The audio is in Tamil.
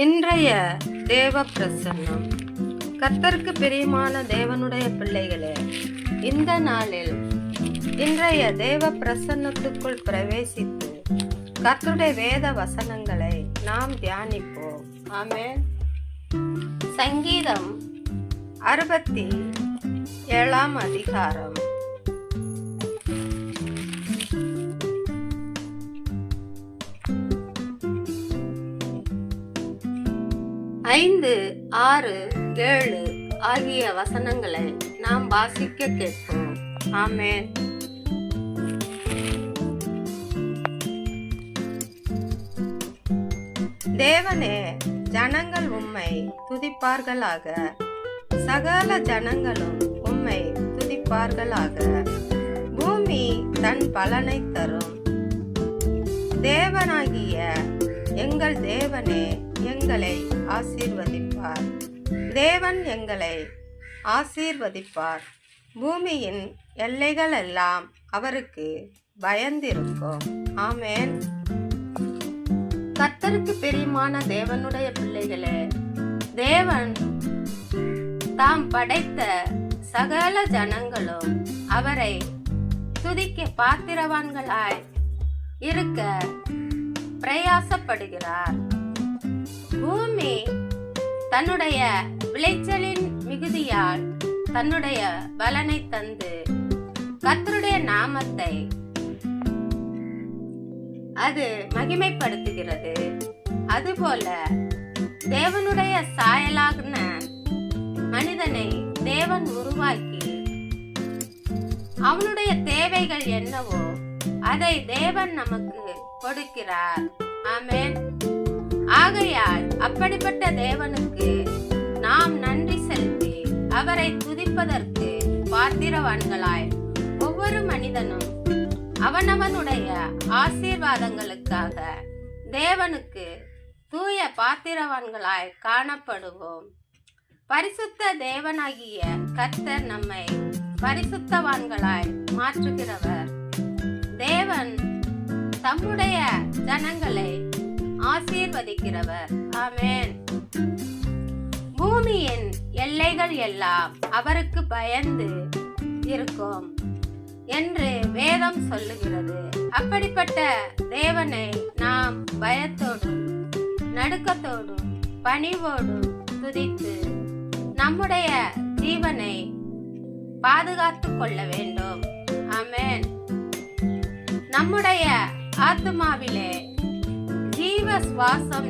இன்றைய தேவ பிரசன்னம். கர்த்தருக்கு பிரியமான தேவனுடைய பிள்ளைகளே, இந்த நாளில் இன்றைய தேவ பிரசன்னத்துக்குள் பிரவேசித்து கர்த்தருடைய வேத வசனங்களை நாம் தியானிப்போம். ஆமென். சங்கீதம் 67 அதிகாரம் 5, 6, 7 ஆகிய வசனங்களை நாம் வாசிக்க கேட்போம். ஆமென். தேவனே, ஜனங்கள் உம்மை துதிப்பார்களாக, சகல ஜனங்களும் உம்மை துதிப்பார்களாக. பூமி தன் பலனை தரும். தேவனாகிய எங்கள் தேவனே எங்களை ஆசீர்வதிப்பார். தேவன் எங்களை ஆசீர்வதிப்பார். பூமியின் எல்லைகள் எல்லாம் அவருக்கு பயந்திருக்கும். ஆமென். கர்த்தருக்கு பிரியமான தேவனுடைய பிள்ளைகளே, தேவன் தாம் படைத்த சகல ஜனங்களும் அவரை துதிக்க பாத்திரவான்களாய் இருக்க பிரயாசப்படுகிறார். பூமி தன்னுடைய விளைச்சலின் மிகுதியால் தன்னுடைய பலனை தந்து கர்த்தருடைய நாமத்தை அது மகிமைப்படுத்துகிறது. அதுபோல தேவனுடைய சாயலான மனிதனை தேவன் உருவாக்கி அவனுடைய தேவைகள் என்னவோ அதை தேவன் நமக்கு கொடுக்கிறார். ஆமென். ஆகையால் அப்படிப்பட்ட தேவனுக்கு நாம் நன்றி செலுத்தி அவரை துதிப்பதற்கு பாத்திரவான்களாய் ஒவ்வொரு மனிதனும் அவனவனுடைய ஆசீர்வாதங்களுக்காக தேவனுக்கு தூய பாத்திரவான்களாய் காணப்படுவோம். பரிசுத்த தேவனாகிய கர்த்தர் நம்மை பரிசுத்தவான்களாய் மாற்றுகிறவர். தேவன் தம்முடைய ஜனங்களை ஆசீர்வதிக்கிறவர். ஆமென். பூமியின் எல்லைகள் எல்லாம் அவருக்கு பயந்து இருக்கும் என்று வேதம் சொல்லுகிறது. அப்படிப்பட்ட தேவனை நாம் பயத்தோடும் நடுக்கத்தோடும் பணிவோடும் துதித்து நம்முடைய ஜீவனை பாதுகாத்து கொள்ள வேண்டும். ஆமென். நம்முடைய ஆத்துமாவிலே ஜீவ சுவாசம்